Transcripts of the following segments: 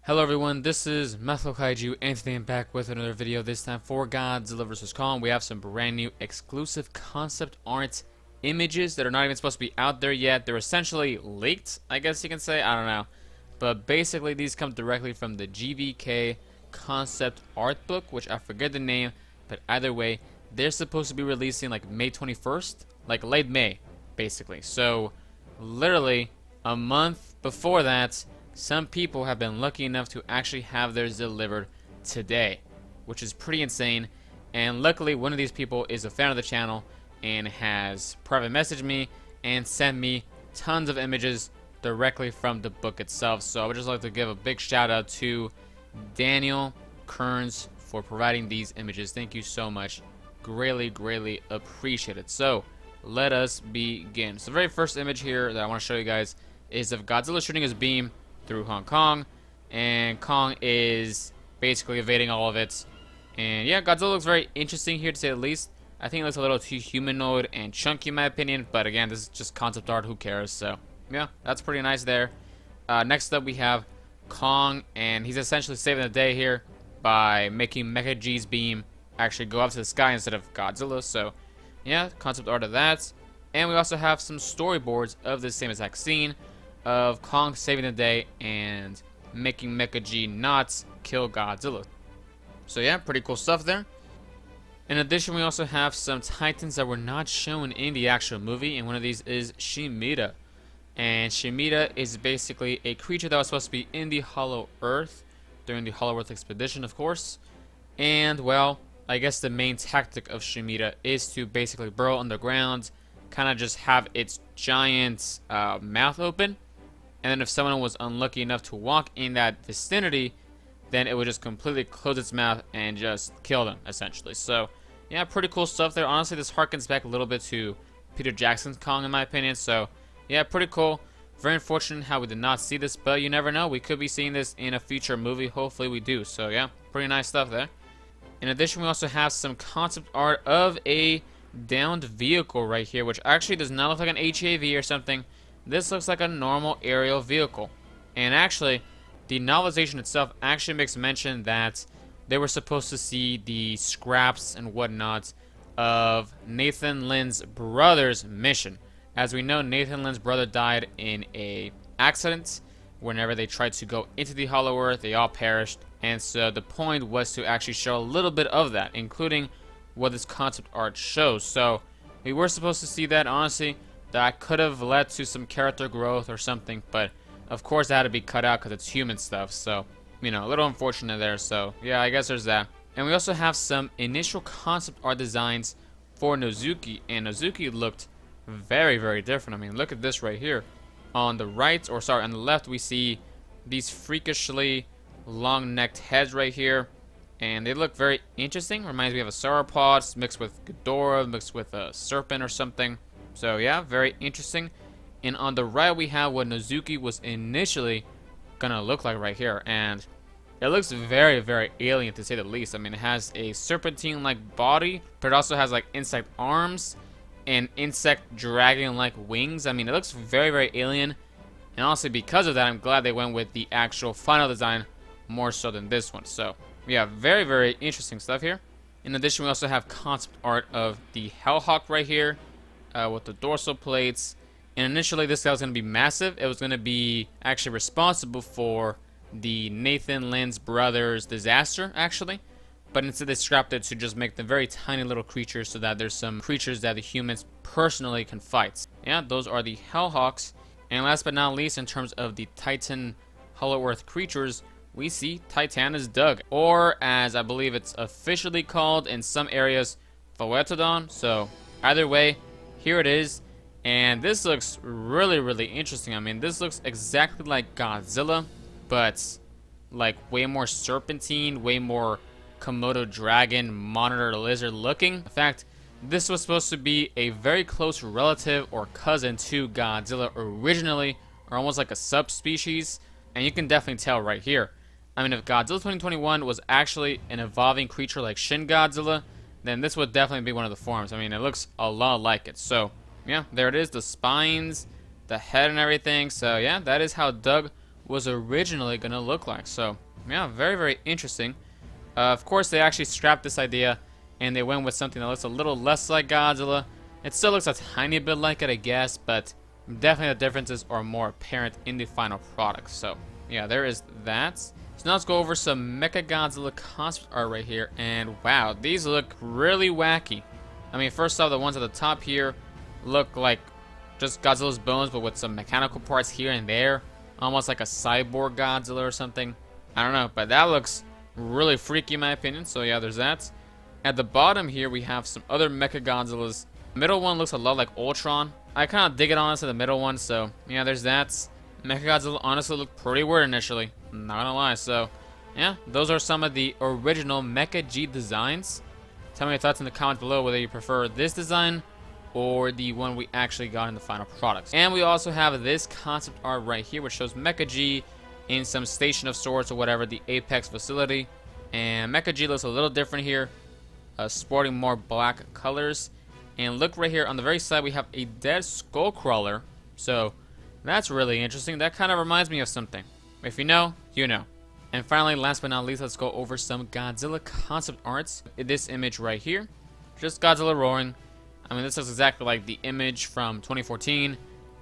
Hello everyone, this is Mechagodzilla and today I'm back with another video, this time for Godzilla vs. Kong. We have some brand new exclusive concept art images that are not even supposed to be out there yet. They're essentially leaked, I guess you can say, I don't know. But basically these come directly from the GVK concept art book, which I forget the name, but either way, they're supposed to be releasing like May 21st, like late May, basically. So, literally, a month before that, some people have been lucky enough to actually have theirs delivered today, which is pretty insane. And luckily, one of these people is a fan of the channel and has private messaged me and sent me tons of images directly from the book itself. So I would just like to give a big shout out to Daniel Kearns for providing these images. Thank you so much. Greatly appreciate it. So let us begin. So the very first image here that I want to show you guys is of Godzilla shooting his beam through Hong Kong, and Kong is basically evading all of it. And yeah, Godzilla looks very interesting here, to say the least. I think it looks a little too humanoid and chunky in my opinion, but again, this is just concept art, who cares? So yeah, that's pretty nice there. Next up we have Kong, and he's essentially saving the day here by making Mechagodzilla's beam actually go up to the sky instead of Godzilla. So yeah, concept art of that. And we also have some storyboards of the same exact scene of Kong saving the day and making Mechagodzilla not kill Godzilla. So yeah, pretty cool stuff there. In addition, we also have some titans that were not shown in the actual movie, and one of these is Shimida. And Shimida is basically a creature that was supposed to be in the Hollow Earth during the Hollow Earth expedition, of course. And well, I guess the main tactic of Shimida is to basically burrow underground, kind of just have its giant mouth open. And then if someone was unlucky enough to walk in that vicinity, then it would just completely close its mouth and just kill them, essentially. So, yeah, pretty cool stuff there. Honestly, this harkens back a little bit to Peter Jackson's Kong, in my opinion. So, yeah, pretty cool. Very unfortunate how we did not see this, but you never know. We could be seeing this in a future movie. Hopefully we do. So, yeah, pretty nice stuff there. In addition, we also have some concept art of a downed vehicle right here, which actually does not look like an HAV or something. This looks like a normal aerial vehicle. And actually, the novelization itself actually makes mention that they were supposed to see the scraps and whatnot of Nathan Lynn's brother's mission. As we know, Nathan Lynn's brother died in a accident. Whenever they tried to go into the Hollow Earth, they all perished. And so the point was to actually show a little bit of that, including what this concept art shows. So we were supposed to see that. Honestly, that could have led to some character growth or something, but of course that had to be cut out because it's human stuff. So, you know, a little unfortunate there. So yeah, I guess there's that. And we also have some initial concept art designs for Nozuki, and Nozuki looked very different. I mean, look at this right here. On the right, or sorry, on the left, we see these freakishly long-necked heads right here, and they look very interesting. Reminds me of a sauropod mixed with Ghidorah, mixed with a serpent or something. So yeah, very interesting. And on the right, we have what Nozuki was initially gonna look like right here, and it looks very alien, to say the least. I mean, it has a serpentine-like body, but it also has like insect arms and insect dragon-like wings. I mean, it looks very alien. And honestly, because of that, I'm glad they went with the actual final design more so than this one. So yeah, very interesting stuff here. In addition, we also have concept art of the Hellhawk right here with the dorsal plates. And initially, this guy was going to be massive. It was going to be actually responsible for the Nathan Lynn's brother's disaster, actually. But instead, they scrapped it to just make them very tiny little creatures so that there's some creatures that the humans personally can fight. Yeah, those are the Hellhawks. And last but not least, in terms of the Titan Hollow Earth creatures, we see Titanus Doug, or as I believe it's officially called in some areas, Phoetodon. So either way, here it is. And this looks really interesting. I mean, this looks exactly like Godzilla, but like way more serpentine, way more Komodo dragon, monitor lizard looking. In fact, this was supposed to be a very close relative or cousin to Godzilla originally, or almost like a subspecies. And you can definitely tell right here. I mean, if Godzilla 2021 was actually an evolving creature like Shin Godzilla, then this would definitely be one of the forms. I mean, it looks a lot like it. So yeah, there it is, the spines, the head and everything. So yeah, that is how Doug was originally going to look like. So, yeah, very, very interesting. Of course, they actually scrapped this idea, and they went with something that looks a little less like Godzilla. It still looks a tiny bit like it, I guess, but definitely the differences are more apparent in the final product. So, yeah, there is that. So now let's go over some Mechagodzilla concept art right here, and wow, these look really wacky. I mean, first off, the ones at the top here look like just Godzilla's bones, but with some mechanical parts here and there. Almost like a cyborg Godzilla or something. I don't know, but that looks really freaky in my opinion. So yeah, there's that. At the bottom here, we have some other Mechagodzillas. The middle one looks a lot like Ultron. I kind of dig it honestly, the middle one. So yeah, there's that. Mechagodzilla honestly looked pretty weird initially. Not gonna lie. So yeah, those are some of the original Mecha G designs. Tell me your thoughts in the comments below whether you prefer this design or the one we actually got in the final products. And we also have this concept art right here, which shows Mecha G in some station of sorts or whatever, the Apex facility. And Mecha G looks a little different here, sporting more black colors. And look right here on the very side, we have a dead skull crawler. So that's really interesting. That kind of reminds me of something. If you know, you know. And finally, last but not least, let's go over some Godzilla concept arts. This image right here, just Godzilla roaring. I mean, this is exactly like the image from 2014,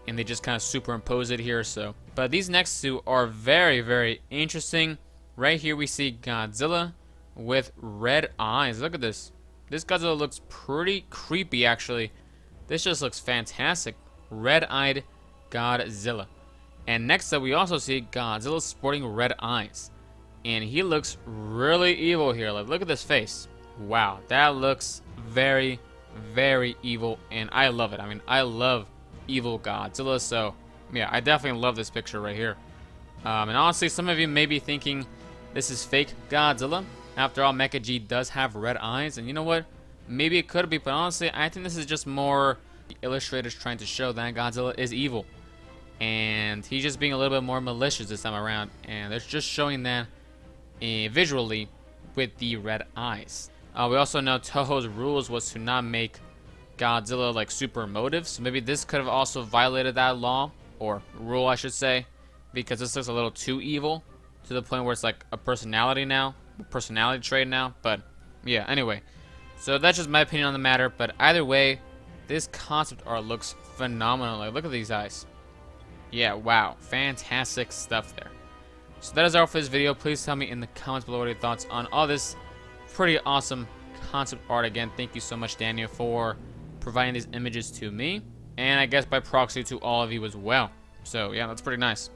and they just kind of superimpose it here. So, but these next two are very, very interesting. Right here, we see Godzilla with red eyes. Look at this. This Godzilla looks pretty creepy, actually. This just looks fantastic. Red-eyed Godzilla. And next up, we also see Godzilla sporting red eyes. And he looks really evil here. Like, look at this face. Wow, that looks very, very evil, and I love it. I mean, I love evil Godzilla, so yeah, I definitely love this picture right here. And honestly, some of you may be thinking this is fake Godzilla. After all, Mecha G does have red eyes, and you know what? Maybe it could be, but honestly, I think this is just more the illustrators trying to show that Godzilla is evil. And he's just being a little bit more malicious this time around, and they're just showing that visually with the red eyes. We also know Toho's rules was to not make Godzilla like super emotive, so maybe this could have also violated that law, or rule I should say, because this looks a little too evil to the point where it's like a personality trait now. But yeah, anyway, so that's just my opinion on the matter. But either way, this concept art looks phenomenal. Like, look at these eyes. Yeah, wow, fantastic stuff there. So that is all for this video. Please tell me in the comments below what your thoughts on all this pretty awesome concept art. Again, thank you so much, Daniel, for providing these images to me, and I guess by proxy to all of you as well. So yeah, that's pretty nice.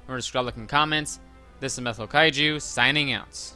Remember to subscribe, like, and comments. This is Mechagodzilla signing out.